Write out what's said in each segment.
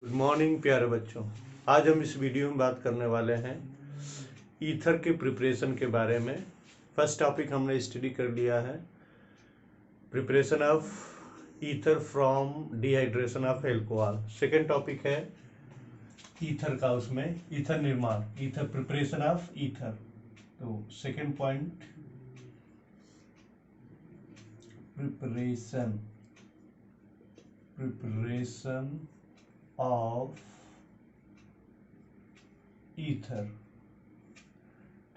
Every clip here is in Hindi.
गुड मॉर्निंग प्यारे बच्चों। आज हम इस वीडियो में बात करने वाले हैं ईथर के प्रिपरेशन के बारे में। फर्स्ट टॉपिक हमने स्टडी कर लिया है preparation of ether from dehydration of alcohol. Second topic है ईथर का, उसमें ईथर निर्माण, ईथर प्रिपरेशन ऑफ ईथर। तो second point preparation of ether.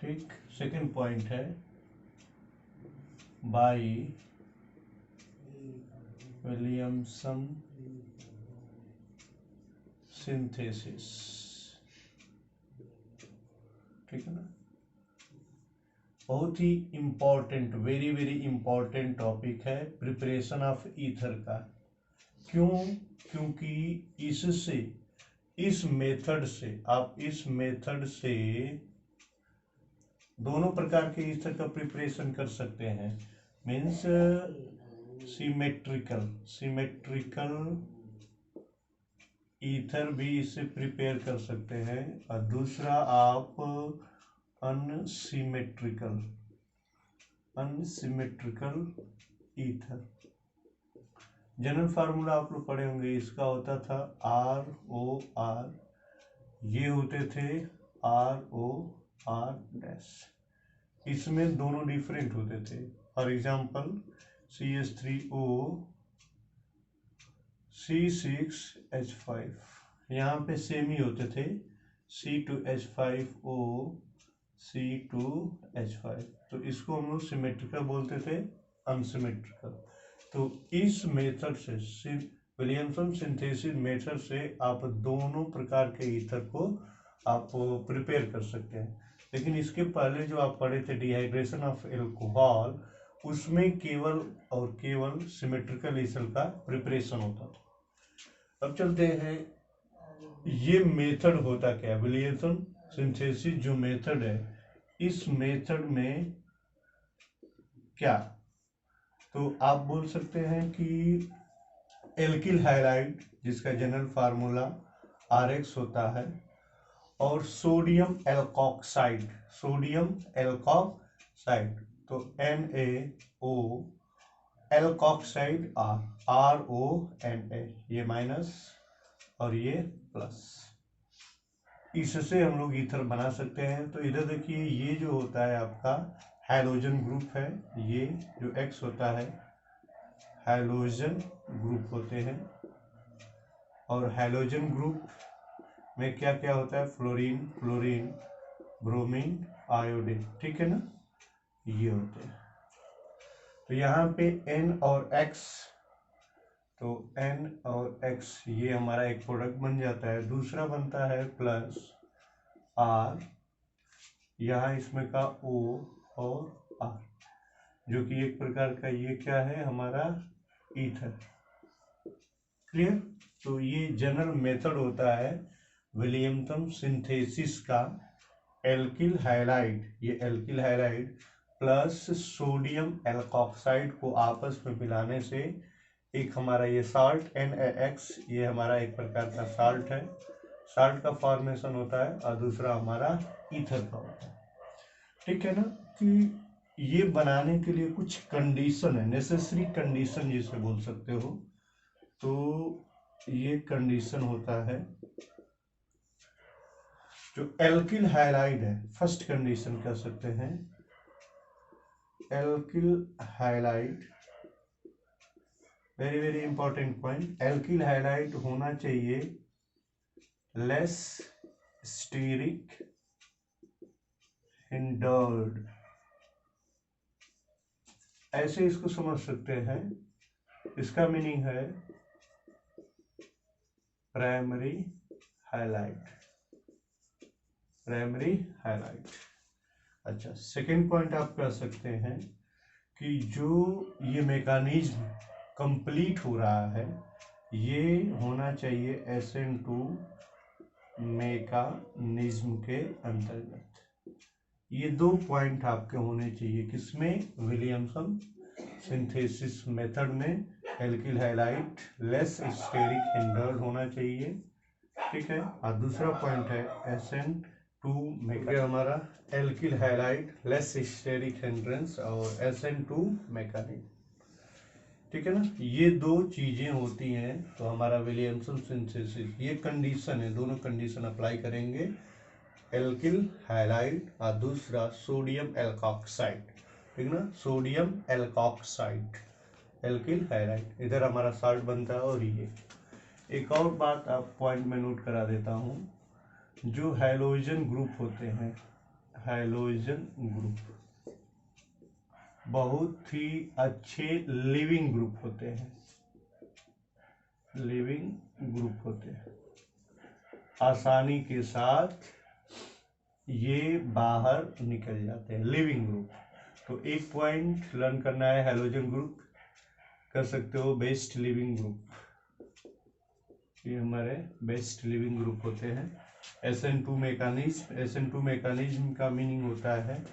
ठीक, सेकेंड पॉइंट है बाय विलियमसन सिंथेसिस। ठीक है ना, बहुत ही important, very very important topic है प्रिपरेशन ऑफ ईथर का। क्यों? क्योंकि इससे, इस मेथड से दोनों प्रकार के ईथर का प्रिपरेशन कर सकते हैं। मीन्स सिमेट्रिकल ईथर भी इससे प्रिपेयर कर सकते हैं, और दूसरा आप अनसिमेट्रिकल ईथर। जनरल फार्मूला आप लोग पढ़े होंगे, इसका होता था ROR, ये होते थे ROR डैश। इसमें दोनों डिफरेंट होते थे। फॉर एग्जाम्पल CH3O C6H5, यहाँ पे सेम ही होते थे C2H5O C2H5। तो इसको हम लोग सिमेट्रिकल बोलते थे, अनसिमेट्रिकल। तो इस मेथड से, विलियमसन सिंथेसिस मेथड से आप दोनों प्रकार के ईथर को आप प्रिपेयर कर सकते हैं। लेकिन इसके पहले जो आप पढ़े थे डिहाइड्रेशन ऑफ एल्कोहल, उसमें केवल और केवल सिमेट्रिकल ईथर का प्रिपरेशन होता था। अब चलते हैं, ये मेथड होता क्या है, विलियमसन सिंथेसिस जो मेथड है, इस मेथड में क्या, तो आप बोल सकते हैं कि एल्किल हाइलाइड, जिसका जनरल फार्मूला RX होता है, और सोडियम एल्कोक्साइड, तो NaO, एल्कोक्साइड RONA, ये माइनस और ये प्लस, इससे हम लोग ईथर बना सकते हैं। तो इधर देखिए, ये जो होता है आपका हैलोजन ग्रुप है, ये जो X होता है हैलोजन ग्रुप होते हैं, और हैलोजन ग्रुप में क्या क्या होता है, फ्लोरीन, ब्रोमीन, आयोडीन। ठीक है ना, ये होते हैं। तो यहाँ पे N और X, तो N और X ये हमारा एक प्रोडक्ट बन जाता है। दूसरा बनता है प्लस R, यहाँ इसमें का O और R, जो कि एक प्रकार का ये क्या है हमारा ईथर। क्लियर? तो ये जनरल मेथड होता है विलियमसन सिंथेसिस का। एल्किल हाइलाइड, ये alkyl halide plus sodium alkoxide को आपस में मिलाने से एक हमारा ये साल्ट NaX, ये हमारा एक प्रकार का साल्ट है, साल्ट का फॉर्मेशन होता है, और दूसरा हमारा ईथर का होता है। ठीक है ना, कि ये बनाने के लिए कुछ कंडीशन है, नेसेसरी कंडीशन जिसे बोल सकते हो। तो ये कंडीशन होता है जो एल्किल हाइलाइड है। फर्स्ट कंडीशन कह सकते हैं alkyl halide, very very important point, alkyl halide होना चाहिए लेस स्टीरिक हिंडर्ड, ऐसे इसको समझ सकते हैं। इसका मीनिंग है प्राइमरी हाइलाइट। अच्छा, सेकेंड पॉइंट आप कह सकते हैं कि जो ये मैकेनिज्म कंप्लीट हो रहा है, ये होना चाहिए SN2 मैकेनिज्म के अंतर्गत। ये दो पॉइंट आपके होने चाहिए किसमें, विलियमसन सिंथेसिस मेथड में। Alkyl halide less steric hindered होना चाहिए, ठीक है। और दूसरा पॉइंट है SN2 मैकेनिक, हमारा alkyl halide less steric hindrance और SN2 मैकेनिक, ठीक है ना। ये दो चीजें होती हैं तो हमारा विलियमसन सिंथेसिस, ये कंडीशन है, दोनों कंडीशन अप्लाई करेंगे, एल्किल हैलाइड और दूसरा सोडियम एल्कोक्साइड, ठीक ना, सोडियम एल्कोक्साइड एल्किल हैलाइड, इधर हमारा साल्ट बनता है। और ये एक और बात आप पॉइंट में नोट करा देता हूँ, जो हैलोजन ग्रुप होते हैं, हैलोजन ग्रुप बहुत ही अच्छे लिविंग ग्रुप होते हैं, लिविंग ग्रुप होते हैं, आसानी के साथ ये बाहर निकल जाते हैं, लिविंग ग्रुप। तो एक पॉइंट लर्न करना है, हैलोजन ग्रुप कर सकते हो बेस्ट लिविंग ग्रुप, ये हमारे बेस्ट लिविंग ग्रुप होते हैं। SN2 मैकेनिज्म, SN2 मैकेनिज्म का मीनिंग होता है,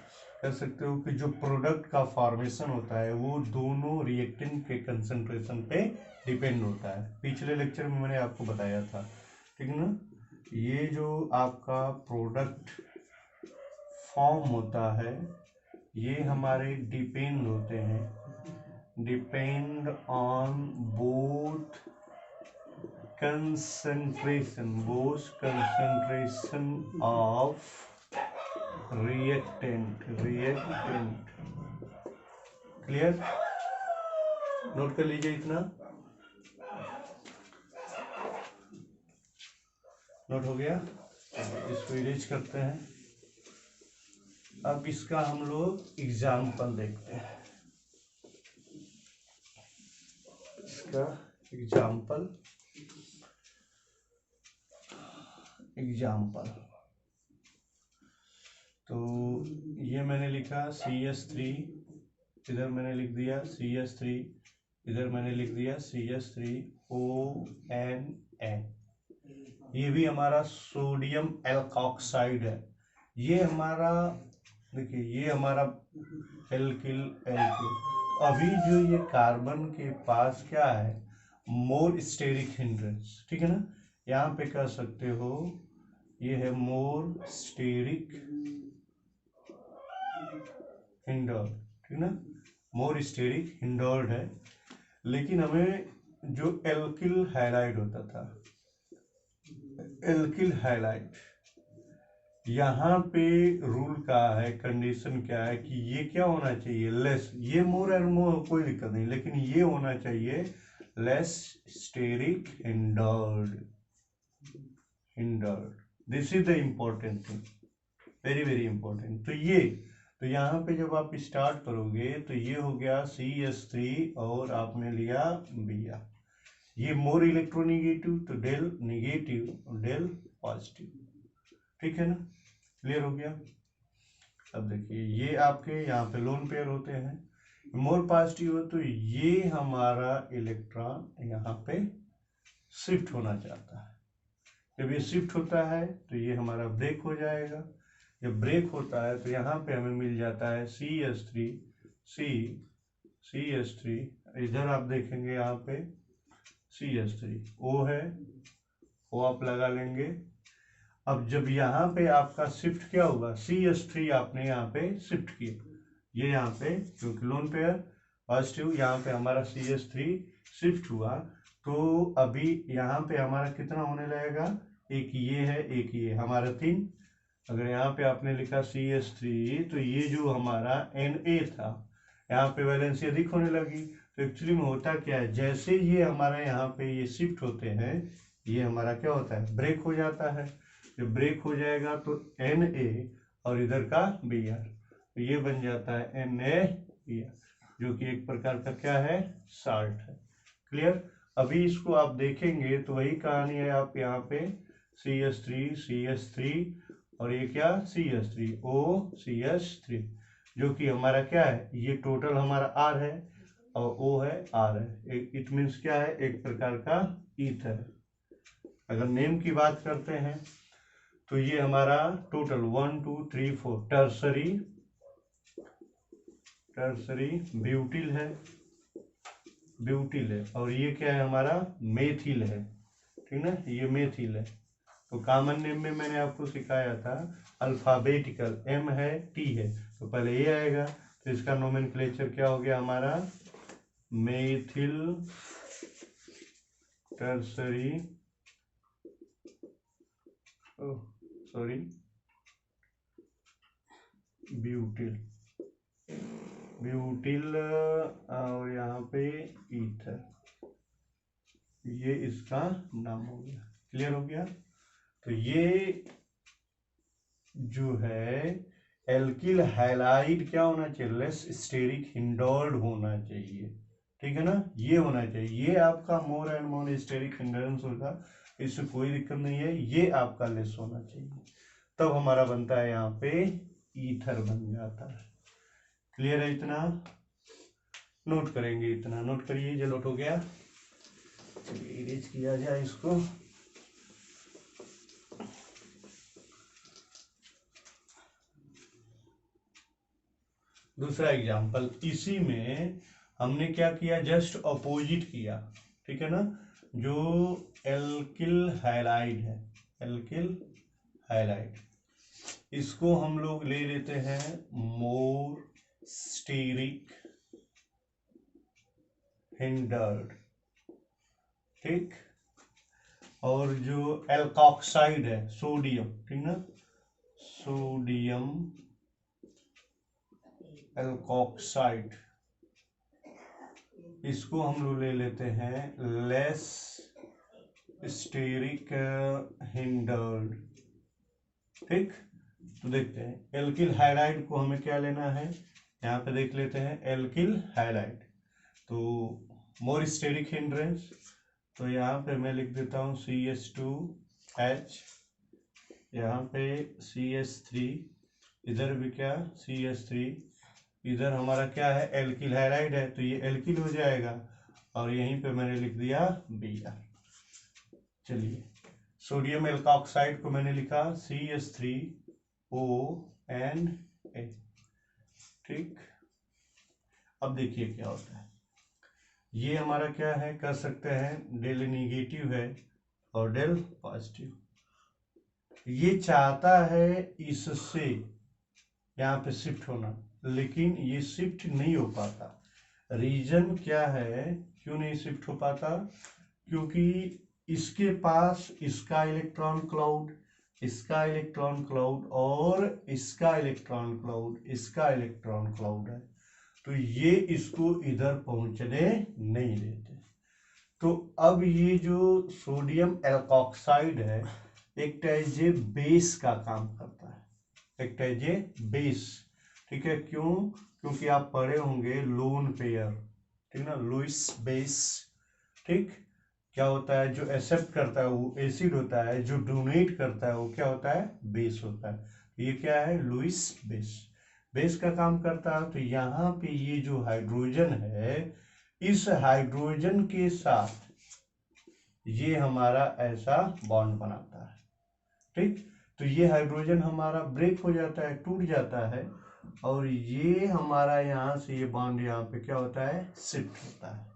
कर सकते हो कि जो प्रोडक्ट का फॉर्मेशन होता है वो दोनों रिएक्टेंट के कंसंट्रेशन पे डिपेंड होता है, पिछले लेक्चर में मैंने आपको बताया था, ठीक है ना। ये जो आपका प्रोडक्ट फॉर्म होता है ये हमारे डिपेंड होते हैं, depend on both concentration of reactant, clear, note कर लीजिए, इतना नोट हो गया। इसको इरेज करते हैं। अब इसका हम लोग एग्जाम्पल देखते हैं, इसका एग्जाम्पल तो ये मैंने लिखा CH3, इधर मैंने लिख दिया CH3, इधर मैंने लिख दिया CH3ONN, ये भी हमारा सोडियम एल्कोक्साइड है। ये हमारा देखिए, ये हमारा एल्किल। अभी जो ये कार्बन के पास क्या है, मोर स्टेरिक हिंड्रेंस, ठीक है ना, यहाँ पे कह सकते हो ये है मोर स्टेरिक हिंडर्ड, ठीक ना, मोर स्टेरिक हिंडर्ड है। लेकिन हमें जो एल्किल हैलाइड होता था, एल्किल हैलाइड, यहाँ पे रूल क्या है, कंडीशन क्या है कि ये क्या होना चाहिए, लेस, ये मोर और मोर कोई दिक्कत नहीं, लेकिन ये होना चाहिए less steric hindered, this is the important thing, very very important. तो यहाँ पे जब आप स्टार्ट करोगे तो ये हो गया CH3 और आपने लिया Br, ये मोर इलेक्ट्रोनिगेटिव तो डेल निगेटिव डेल पॉजिटिव, ठीक है ना, क्लियर हो गया। अब देखिए ये आपके यहाँ पे लोन पेयर होते हैं, मोर पॉजिटिव हो तो ये हमारा इलेक्ट्रॉन यहाँ पे शिफ्ट होना चाहता है, जब ये शिफ्ट होता है तो ये हमारा ब्रेक हो जाएगा, जब ब्रेक होता है तो यहाँ पे हमें मिल जाता है CH3, CH3, इधर आप देखेंगे यहाँ पे CH3 O है, O आप लगा लेंगे। अब जब यहाँ पे आपका शिफ्ट क्या होगा, CH3 आपने यहाँ पे शिफ्ट किया, ये यहाँ पे क्योंकि लोन पेयर पॉजिटिव, यहाँ पे हमारा CH3 शिफ्ट हुआ, तो अभी यहाँ पे हमारा कितना होने लगेगा, एक ये है एक ये, हमारा 3। अगर यहाँ पे आपने लिखा CH3 तो ये जो हमारा Na था यहाँ पे वैलेंसी अधिक होने लगी, तो एक्चुअली में होता क्या है, जैसे ये हमारा यहाँ पे ये शिफ्ट होते हैं, ये हमारा क्या होता है, ब्रेक हो जाता है। जब ब्रेक हो जाएगा तो Na और इधर का Br, तो ये बन जाता है NaBr, जो कि एक प्रकार का क्या है, साल्ट है, क्लियर। अभी इसको आप देखेंगे तो वही कहानी है, आप यहाँ पे CH3 और ये क्या CH3OCH3, जो कि हमारा क्या है, ये टोटल हमारा R है और O है R है, इट मीन्स क्या है, एक प्रकार का ईथर। अगर नेम की बात करते हैं तो ये हमारा टोटल 1 2 3 4 टर्सरी ब्यूटिल है और ये क्या है हमारा मेथिल है, ठीक ना, ये मेथिल है, तो कॉमन नेम में मैंने आपको सिखाया था अल्फाबेटिकल, M है T है तो पहले ये आएगा, तो इसका नोमेनक्लेचर क्या हो गया हमारा, मेथिल टर्सरी ब्यूटिल, ब्यूटिल और यहाँ पे ईथर, ये इसका नाम हो गया। क्लियर हो गया। तो ये जो है एल्किल हैलाइड क्या होना चाहिए, लेस स्टेरिक हिंडर्ड होना चाहिए, ठीक है ना, ये होना चाहिए। ये आपका more and more steric hindrance होगा, इससे कोई दिक्कत नहीं है, ये आपका लेस होना चाहिए, तब हमारा बनता है यहाँ पे ईथर बन जाता है। क्लियर है, इतना नोट करेंगे, इतना नोट करिए। ये नोट हो गया, चलिए इरेज किया जाए इसको। दूसरा एग्जांपल, इसी में हमने क्या किया, जस्ट अपोजिट किया, ठीक है ना। जो एल्किल हैलाइड है, एल्किल हैलाइड, इसको हम लोग ले लेते हैं मोर स्टेरिक हिंडर्ड, ठीक। और जो एल्कोक्साइड है, सोडियम, ठीक ना, सोडियम एल्कोक्साइड, इसको हम लोग ले लेते हैं लेस स्टेरिक हिंडर्ड, ठीक। तो देखते हैं एल्किल हाइलाइड को हमें क्या लेना है, यहाँ पे देख लेते हैं एल्किल हाइलाइड, तो मोर स्टेरिक हिंड्रेंस, तो यहाँ पे मैं लिख देता हूँ CH2H, यहाँ पे CH3, इधर भी क्या CH3, इधर हमारा क्या है एल्किल हाइलाइड है, तो ये एल्किल हो जाएगा, और यहीं पे मैंने लिख दिया Br। चलिए सोडियम एल्कोक्साइड को मैंने लिखा CH3ONA, ठीक। अब देखिए क्या होता है, ये हमारा क्या है, कर सकते हैं डेल निगेटिव है और डेल पॉजिटिव, ये चाहता है इससे यहाँ पे शिफ्ट होना, लेकिन ये शिफ्ट नहीं हो पाता। रीजन क्या है, क्यों नहीं शिफ्ट हो पाता, क्योंकि इसके पास इसका इलेक्ट्रॉन क्लाउड, इसका इलेक्ट्रॉन क्लाउड और इसका इलेक्ट्रॉन क्लाउड, इसका इलेक्ट्रॉन क्लाउड है, तो ये इसको इधर पहुंचने नहीं देते। तो अब ये जो सोडियम एल्कोक्साइड है एक एज ए बेस का काम करता है, एक एज ए बेस, ठीक है। क्यों, क्योंकि आप पढ़े होंगे लोन पेयर, ठीक ना, लुईस बेस, ठीक। क्या होता है, जो एक्सेप्ट करता है वो एसिड होता है, जो डोनेट करता है वो क्या होता है, बेस होता है। ये क्या है, लुईस बेस, बेस का काम करता है। तो यहाँ पे ये जो हाइड्रोजन है, इस हाइड्रोजन के साथ ये हमारा ऐसा बॉन्ड बनाता है, ठीक। तो ये हाइड्रोजन हमारा ब्रेक हो जाता है, टूट जाता है, और ये हमारा यहाँ से ये बॉन्ड यहाँ पे क्या होता है, शिफ्ट होता है,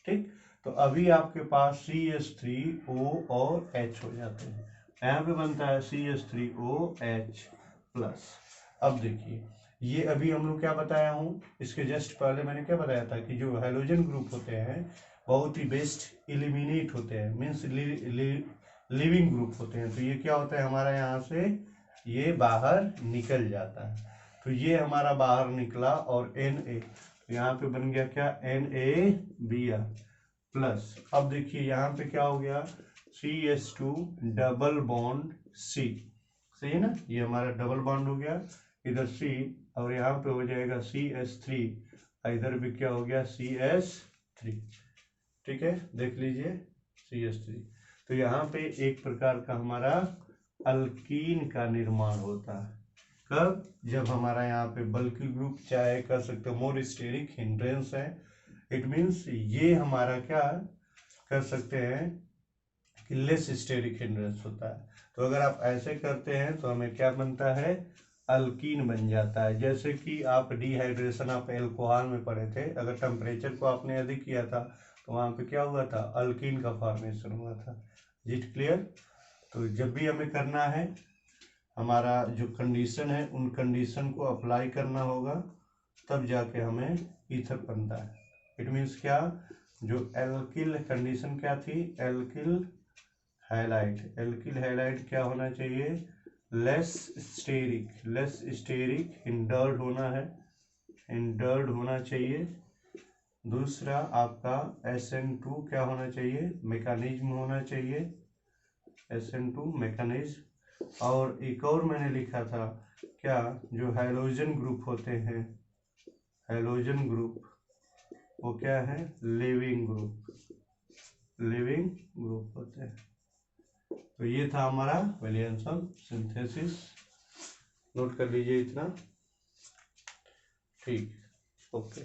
ठीक। तो अभी आपके पास CH3O और H हो जाते हैं, यहाँ पे बनता है CH3OH प्लस। अब देखिए ये अभी हम लोग क्या बताया हूँ, इसके जस्ट पहले मैंने क्या बताया था कि जो हैलोजन ग्रुप होते हैं बहुत ही बेस्ट इलिमिनेट होते हैं, मीन्स लिविंग ग्रुप होते हैं, तो ये क्या होता है हमारा यहाँ से ये बाहर निकल जाता है, तो ये हमारा बाहर निकला, और Na, तो यहाँ पे बन गया क्या, NaBr प्लस। अब देखिए यहाँ पे क्या हो गया, CH2 डबल बॉन्ड C, सही है ना, ये हमारा डबल बॉन्ड हो गया, इधर C, और यहाँ पे हो जाएगा CH3, इधर भी क्या हो गया CH3, ठीक है, देख लीजिए CH3। तो यहाँ पे एक प्रकार का हमारा अल्कीन का निर्माण होता है, कब, जब हमारा यहाँ पे बल्कि ग्रुप चाहे कर सकते हो मोर स्टेरिक हिंड्रेंस है, इट मीन्स ये हमारा क्या कर सकते हैं कि लेस स्टेरिक हिंड्रेंस होता है। तो अगर आप ऐसे करते हैं तो हमें क्या बनता है, अल्कीन बन जाता है। जैसे कि आप डिहाइड्रेशन आप एल्कोहल में पढ़े थे, अगर टेम्परेचर को आपने अधिक किया था तो वहाँ पे क्या हुआ था, अल्कीन का फॉर्मेशन हुआ था। It clear. तो जब भी हमें करना है, हमारा जो कंडीशन है उन कंडीशन को अप्लाई करना होगा, तब जाके हमें ईथर बनता है। इट मीन्स क्या, जो एल्किल कंडीशन क्या थी, एल्किल हैलाइड। एल्किल हैलाइड क्या होना चाहिए, लेस स्टेरिक हिंडर्ड होना है, हिंडर्ड होना चाहिए। दूसरा आपका SN2 क्या होना चाहिए, मैकेनिज्म होना चाहिए, SN2 मैकेनिज्म। और एक और मैंने लिखा था क्या, जो हैलोजन ग्रुप होते हैं, हैलोजन ग्रुप वो क्या है, लिविंग ग्रुप होते हैं। तो ये था हमारा विलियमसन सिंथेसिस, नोट कर लीजिए इतना, ठीक, ओके।